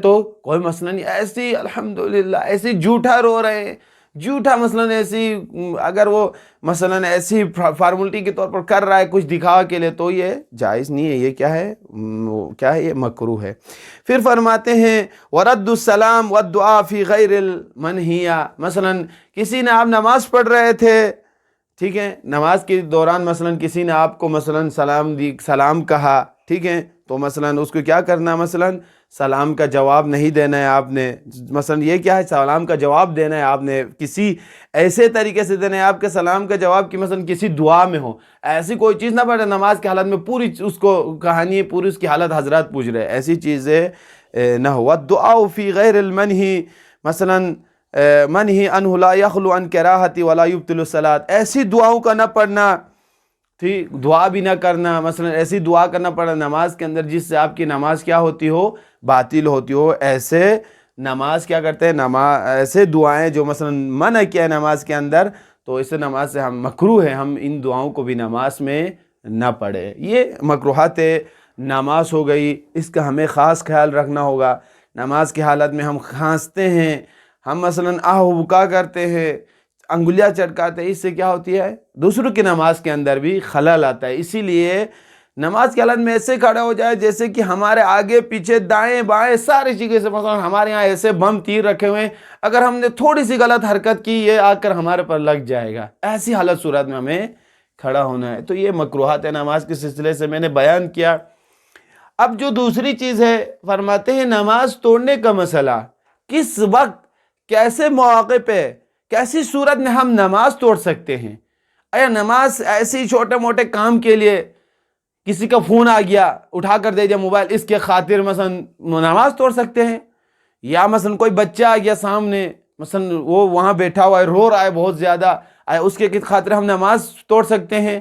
تو کوئی مثلا ایسی الحمدللہ ایسی جھوٹا رو رہے ہیں، جھوٹا مثلا ایسی اگر وہ مثلا ایسی فارملٹی کے طور پر کر رہا ہے کچھ دکھاوا کے لیے، تو یہ جائز نہیں ہے، یہ کیا ہے، کیا ہے، یہ مکروہ ہے۔ پھر فرماتے ہیں وَرَدُّ السَّلَامُ وَالدُّعَاءُ فِي غَيْرِ الْمَنْهِيَّةِ، مثلا کسی نے آپ نماز پڑھ رہے تھے، ٹھیک ہے، نماز کے دوران مثلا کسی نے آپ کو مثلا سلام کہا، ٹھیک ہے، تو مثلا اس کو کیا کرنا، مثلا سلام کا جواب نہیں دینا ہے آپ نے، مثلا یہ کیا ہے، سلام کا جواب دینا ہے آپ نے، کسی ایسے طریقے سے دینا ہے آپ کے سلام کا جواب کہ مثلا کسی دعا میں ہو، ایسی کوئی چیز نہ پڑھے نماز کی حالت میں پوری اس کو کہانی پوری اس کی حالت حضرات پوچھ رہے، ایسی چیزیں نہ ہو۔ وَالدُّعَاءُ فِي غَيْرِ الْمَنْهِ، مثلا منہی عنہ لا یخلو عن کراہتی ولا یبطل الصلاۃ، ایسی دعاؤں کا نہ پڑھنا، ٹھیک، دعا بھی نہ کرنا، مثلا ایسی دعا کرنا پڑا نماز کے اندر جس سے آپ کی نماز کیا ہوتی ہو، باطل ہوتی ہو، ایسے نماز کیا کرتے ہیں، نماز ایسے دعائیں جو مثلا منع کیا ہے نماز کے اندر، تو اس نماز سے ہم مکروہ ہے، ہم ان دعاؤں کو بھی نماز میں نہ پڑھے، یہ مکروہات نماز ہو گئی، اس کا ہمیں خاص خیال رکھنا ہوگا۔ نماز کی حالت میں ہم کھانستے ہیں، ہم مثلا آہ و بکا کرتے ہیں، انگلیاں چٹکاتے ہیں، اس سے کیا ہوتی ہے، دوسروں کی نماز کے اندر بھی خلل آتا ہے۔ اسی لیے نماز کی حالت میں ایسے کھڑا ہو جائے جیسے کہ ہمارے آگے پیچھے دائیں بائیں ساری چیزیں سے، مثلا ہمارے یہاں ایسے بم تیر رکھے ہوئے ہیں، اگر ہم نے تھوڑی سی غلط حرکت کی یہ آ کر ہمارے پر لگ جائے گا، ایسی حالت صورت میں ہمیں کھڑا ہونا ہے۔ تو یہ مکروہات نماز کے سلسلے سے میں نے بیان کیا۔ اب جو دوسری چیز ہے، فرماتے ہیں نماز توڑنے کا مسئلہ، کس وقت، کیسے مواقع پہ، کیسی صورت میں ہم نماز توڑ سکتے ہیں؟ ایا نماز ایسی چھوٹے موٹے کام کے لیے، کسی کا فون آ گیا اٹھا کر دے دیا موبائل، اس کے خاطر مثلا نماز توڑ سکتے ہیں؟ یا مثلا کوئی بچہ آ گیا سامنے، مثلا وہ وہاں بیٹھا ہوا ہے رو رہا ہے بہت زیادہ، اس کے خاطر ہم نماز توڑ سکتے ہیں؟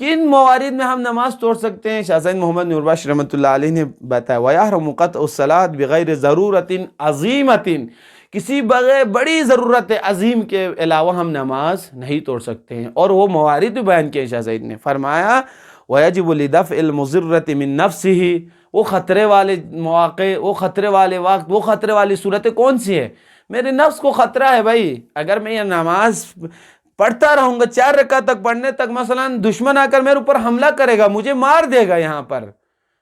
کن موارد میں ہم نماز توڑ سکتے ہیں؟ شاہ زید محمد نور بخش رحمۃ اللہ علیہ نے بتایا وَيَحْرُمُ قَطْعُ الصَّلَاةِ بِغَيْرِ ضَرُورَةٍ عَظِيمَةٍ، کسی بغیر بڑی ضرورت عظیم کے علاوہ ہم نماز نہیں توڑ سکتے ہیں، اور وہ موارد بھی بیان کیے شاہ زید نے، فرمایا وَيَجِبُ لِدَفْعِ الْمُضِرَّةِ مِن نَفْسِهِ، وہ خطرے والے مواقع، وہ خطرے والے وقت، وہ خطرے والی صورتیں کون سی ہے؟ میرے نفس کو خطرہ ہے بھائی، اگر میں یہ نماز پڑھتا رہوں گا 4 رکعت تک پڑھنے تک، مثلا دشمن آ کر میرے اوپر حملہ کرے گا، مجھے مار دے گا، یہاں پر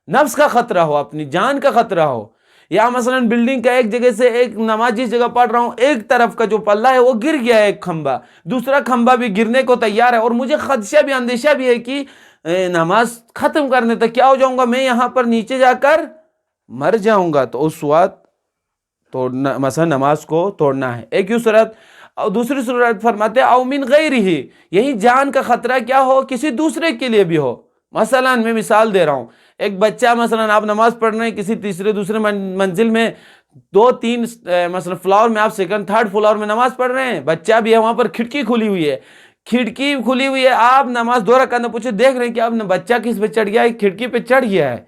نفس کا خطرہ ہو، اپنی جان کا خطرہ ہو، یا مثلا بلڈنگ کا ایک جگہ سے ایک نماز جس جگہ پڑھ رہا ہوں، ایک طرف کا جو پلہ ہے وہ گر گیا ہے، ایک کھمبا، دوسرا کھمبا بھی گرنے کو تیار ہے، اور مجھے خدشہ بھی، اندیشہ بھی ہے کہ نماز ختم کرنے تک کیا ہو جاؤں گا، میں یہاں پر نیچے جا کر مر جاؤں گا، تو اس وقت توڑنا، مثلا نماز کو توڑنا ہے، ایک یوں صورت۔ اور دوسری صورت فرماتے ہیں او من غیرہ، یہی جان کا خطرہ کیا ہو، کسی دوسرے کے لیے بھی ہو، مثلا میں مثال دے رہا ہوں، ایک بچہ مثلا آپ نماز پڑھ رہے ہیں کسی دوسرے منزل میں، 2-3 مثلا فلور میں، آپ سیکنڈ 3rd فلور میں نماز پڑھ رہے ہیں، بچہ بھی ہے وہاں پر، کھڑکی کھلی ہوئی ہے، آپ نماز 2 رکعت میں پوچھے دیکھ رہے ہیں کہ آپ نے بچہ کس پہ چڑھ گیا ہے، کھڑکی پہ چڑھ گیا ہے،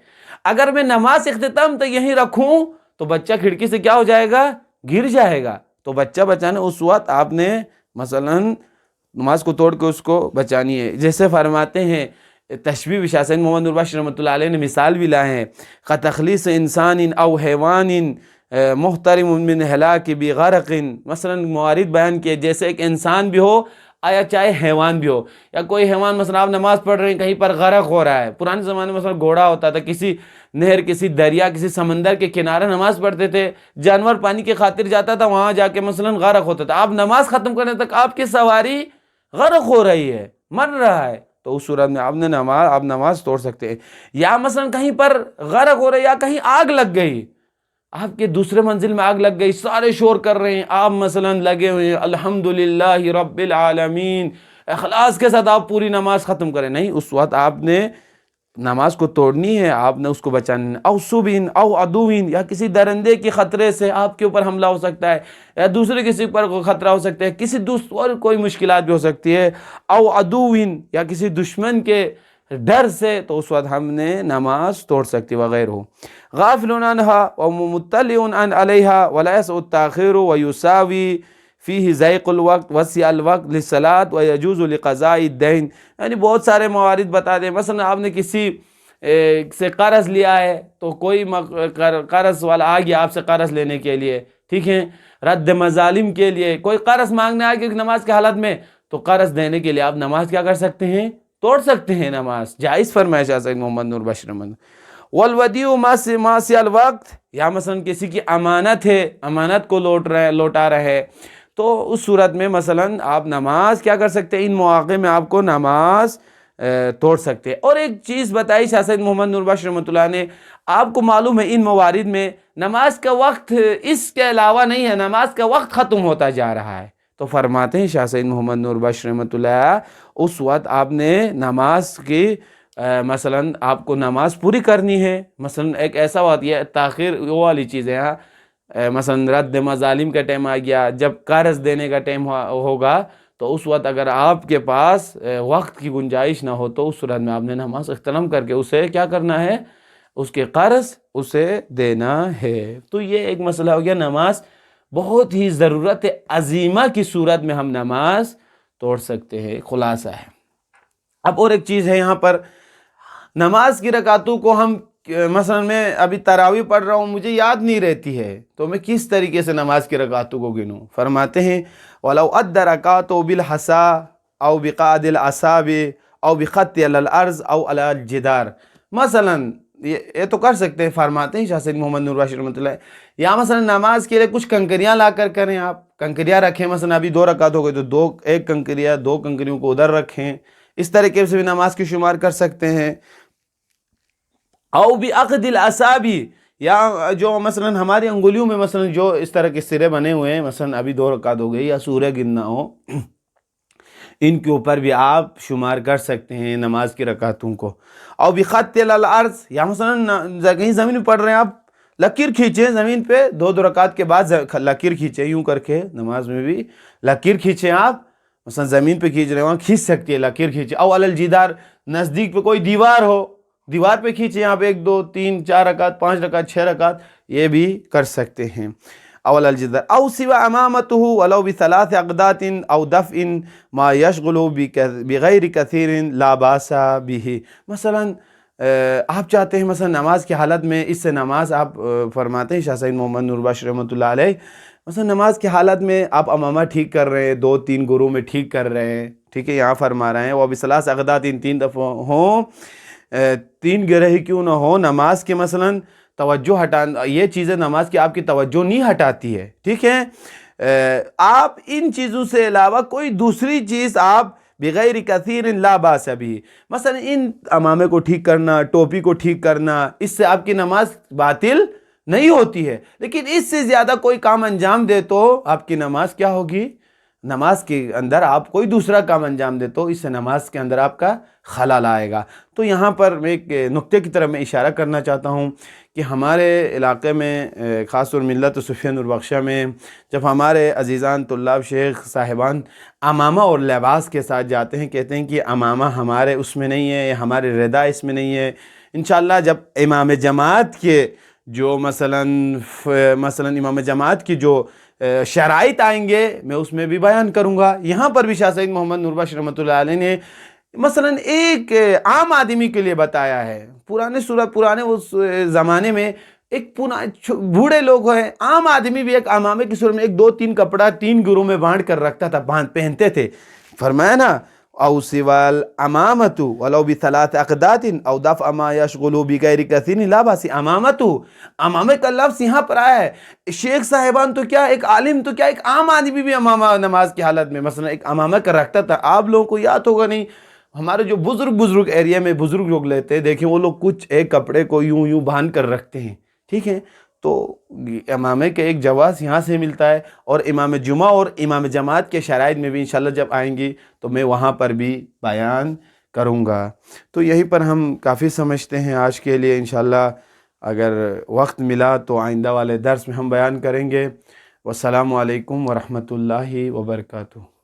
اگر میں نماز اختتام تک یہیں رکھوں تو بچہ کھڑکی سے کیا ہو جائے گا، گر جائے گا، تو بچہ بچانے اس وقت آپ نے مثلا نماز کو توڑ کے اس کو بچانی ہے۔ جیسے فرماتے ہیں تشبیہ شاہ سید محمد نور بخش رحمۃ اللہ علیہ نے مثال بھی لائے ہیں، کتخلیص انسان او حیوان محترم من ہلاک بغرق، مثلا موارد بیان کیے، جیسے ایک انسان بھی ہو، آیا چاہے حیوان بھی ہو، یا کوئی حیوان مثلا آپ نماز پڑھ رہے ہیں کہیں پر غرق ہو رہا ہے، پرانے زمانے میں مثلا گھوڑا ہوتا تھا، کسی نہر، کسی دریا، کسی سمندر کے کنارے نماز پڑھتے تھے، جانور پانی کی خاطر جاتا تھا، وہاں جا کے مثلا غرق ہوتا تھا، آپ نماز ختم کرنے تک آپ کی سواری غرق ہو رہی ہے، مر رہا ہے، تو اس صورت میں آپ نماز توڑ سکتے ہیں۔ یا مثلا کہیں پر غرق ہو رہے، یا کہیں آگ لگ گئی، آپ کے دوسرے منزل میں آگ لگ گئی، سارے شور کر رہے ہیں، آپ مثلا لگے ہوئے ہیں الحمدللہ رب العالمین، اخلاص کے ساتھ آپ پوری نماز ختم کریں، نہیں، اس وقت آپ نے نماز کو توڑنی ہے، آپ نے اس کو بچانا ہے۔ او صبین او عدوین، یا کسی درندے کے خطرے سے آپ کے اوپر حملہ ہو سکتا ہے، یا دوسرے کسی پر خطرہ ہو سکتا ہے، کسی دوسرے کوئی مشکلات بھی ہو سکتی ہے، او عدوین، یا کسی دشمن کے ڈر سے، تو اس وقت ہم نے نماز توڑ سکتی وغیرہ ہو۔ غافل عنہا ومطلع علیہا ولا یسع التاخیر ویساوی فیہ ضیق الوقت وسع الوقت للصلاۃ ویجوز لقضاء الدین، یعنی بہت سارے موارد بتا دیں، مثلا آپ نے کسی سے قرض لیا ہے تو کوئی قرض والا آ گیا آپ سے قرض لینے کے لیے، ٹھیک ہے، رد مظالم کے لیے کوئی قرض مانگنے آ گیا نماز کے حالت میں، تو قرض دینے کے لیے آپ نماز کیا کر سکتے ہیں؟ توڑ سکتے ہیں، نماز جائز فرمایا شاہ سید محمد نور بخش رحمۃ اللہ۔ والودیع ما سی الوقت، یا مثلا کسی کی امانت ہے، امانت کو لوٹا رہے ہیں، تو اس صورت میں مثلا آپ نماز کیا کر سکتے ہیں؟ ان مواقع میں آپ کو نماز توڑ سکتے ہیں۔ اور ایک چیز بتائی شاہ سید محمد نور بخش رحمۃ اللہ نے، آپ کو معلوم ہے ان موارد میں نماز کا وقت اس کے علاوہ نہیں ہے، نماز کا وقت ختم ہوتا جا رہا ہے، تو فرماتے ہیں شاہ سید محمد نور بخش رحمۃ اللہ اس وقت آپ نے نماز کی مثلا آپ کو نماز پوری کرنی ہے۔ مثلا ایک ایسا وقت، یہ تاخیر وہ والی چیز ہے، مثلا رد مظالم کا ٹائم آ گیا، جب قرض دینے کا ٹائم ہوگا، تو اس وقت اگر آپ کے پاس وقت کی گنجائش نہ ہو تو اس صورت میں آپ نے نماز اختتام کر کے اسے کیا کرنا ہے؟ اس کے قرض اسے دینا ہے۔ تو یہ ایک مسئلہ ہو گیا، نماز بہت ہی ضرورت عظیمہ کی صورت میں ہم نماز توڑ سکتے ہیں، خلاصہ ہے۔ اب اور ایک چیز ہے یہاں پر، نماز کی رکعتوں کو ہم مثلا میں ابھی تراویح پڑھ رہا ہوں، مجھے یاد نہیں رہتی ہے، تو میں کس طریقے سے نماز کی رکعتوں کو گنوں؟ فرماتے ہیں وَلَوْ أَدَّ رَكَعَتُهُ بِالْحَصَىٰ أَوْ بِقَعْدِ الْأَصَابِعِ أَوْ بِخَطٍ عَلَى الْأَرْضِ أَوْ عَلَى الْجِدَارِ، مثلا یہ تو کر سکتے ہیں۔ فرماتے ہیں شاہ سید محمد نور بخش رحمۃ اللہ، یا مثلا نماز کے لیے کچھ کنکریاں لا کر کریں، آپ کنکریاں رکھیں، مثلا ابھی 2 رکعت ہو گئی تو ایک کنکریاں 2 کنکریوں کو ادھر رکھیں، اس طریقے سے بھی نماز کی شمار کر سکتے ہیں۔ او بعقد الاصابع، یا جو مثلا ہماری انگلیوں میں مثلا جو اس طرح کے سرے بنے ہوئے ہیں، مثلا ابھی 2 رکعت ہو گئی یا سورہ گننا ہو، ان کے اوپر بھی آپ شمار کر سکتے ہیں نماز کی رکعتوں کو۔ او بخط الارض، یا مثلا کہیں زمین پہ پڑھ رہے ہیں آپ، لکیر کھینچیں زمین پہ، 2 رکعت کے بعد لکیر کھینچیں، یوں کر کے نماز میں بھی لکیر کھینچیں آپ، مثلا زمین پہ کھینچ رہے ہیں وہاں کھینچ سکتی ہے، لکیر کھینچیں۔ او علی الجدار، نزدیک پہ کوئی دیوار ہو، دیوار پہ کھینچیں آپ، 1 2 3 4 رکعت 5 رکعت 6 رکعت، یہ بھی کر سکتے ہیں۔ او علی الجدار او سوى امامته ولو ب3 اقدات او دفع ما يشغله بغیر كثير لا باس به، مثلا آپ چاہتے ہیں مثلا نماز کی حالت میں، اس سے نماز آپ فرماتے ہیں شاہ سید محمد نور بخش رحمۃ اللہ علیہ، مثلا نماز کی حالت میں آپ امامہ ٹھیک کر رہے ہیں، 2 3 گروہ میں ٹھیک کر رہے ہیں، ٹھیک ہے، یہاں فرما رہے ہیں وہ ب3 اقدات، 3 دفعہ ہوں، 3 گرہ کیوں نہ ہو، نماز کے مثلا توجہ ہٹانا، یہ چیزیں نماز کی آپ کی توجہ نہیں ہٹاتی ہے، ٹھیک ہے، آپ ان چیزوں سے علاوہ کوئی دوسری چیز آپ بغیر کثیر لا باس بھی، مثلا ان امامے کو ٹھیک کرنا، ٹوپی کو ٹھیک کرنا، اس سے آپ کی نماز باطل نہیں ہوتی ہے، لیکن اس سے زیادہ کوئی کام انجام دے تو آپ کی نماز کیا ہوگی؟ نماز کے اندر آپ کوئی دوسرا کام انجام دے تو اس سے نماز کے اندر آپ کا خلل آئے گا۔ تو یہاں پر میں ایک نقطے کی طرف میں اشارہ کرنا چاہتا ہوں کہ ہمارے علاقے میں، خاص طور ملت صوفیہ نور بخشہ میں، جب ہمارے عزیزان طلاب شیخ صاحبان امامہ اور لباس کے ساتھ جاتے ہیں، کہتے ہیں کہ امامہ ہمارے اس میں نہیں ہے، ہمارے ردا اس میں نہیں ہے، انشاءاللہ جب امام جماعت کے جو مثلا امام جماعت کی جو شرائط آئیں گے میں اس میں بھی بیان کروں گا۔ یہاں پر بھی شاہ سید محمد نور بخش رحمۃ اللہ علیہ نے مثلا ایک عام آدمی کے لیے بتایا ہے، پرانے اس زمانے میں ایک بوڑھے لوگ ہیں، عام آدمی بھی ایک امامے کی صورت میں 1 2 3 کپڑا 3 گروہ میں بانٹ کر رکھتا تھا، پہنتے تھے، فرمایا نا او سوال امامت ولو ب3 اقدات او دفع ما یشغل بغیر کثیر لا باس، امامت، امامے کا لفظ یہاں پر آیا ہے، شیخ صاحبان تو کیا، ایک عالم تو کیا، ایک عام آدمی بھی امامہ نماز کی حالت میں مثلا ایک امامہ کا رکھتا تھا۔ آپ لوگوں کو یاد ہوگا نہیں، ہمارے جو بزرگ ایریا میں بزرگ لوگ لیتے ہیں، دیکھیں وہ لوگ کچھ ایک کپڑے کو یوں باندھ کر رکھتے ہیں، ٹھیک ہے، تو امامے کے ایک جواز یہاں سے ملتا ہے، اور امام جمعہ اور امام جماعت کے شرائط میں بھی انشاءاللہ جب آئیں گی تو میں وہاں پر بھی بیان کروں گا۔ تو یہیں پر ہم کافی سمجھتے ہیں آج کے لیے، انشاءاللہ اگر وقت ملا تو آئندہ والے درس میں ہم بیان کریں گے۔ والسلام علیکم ورحمۃ اللہ وبرکاتہ۔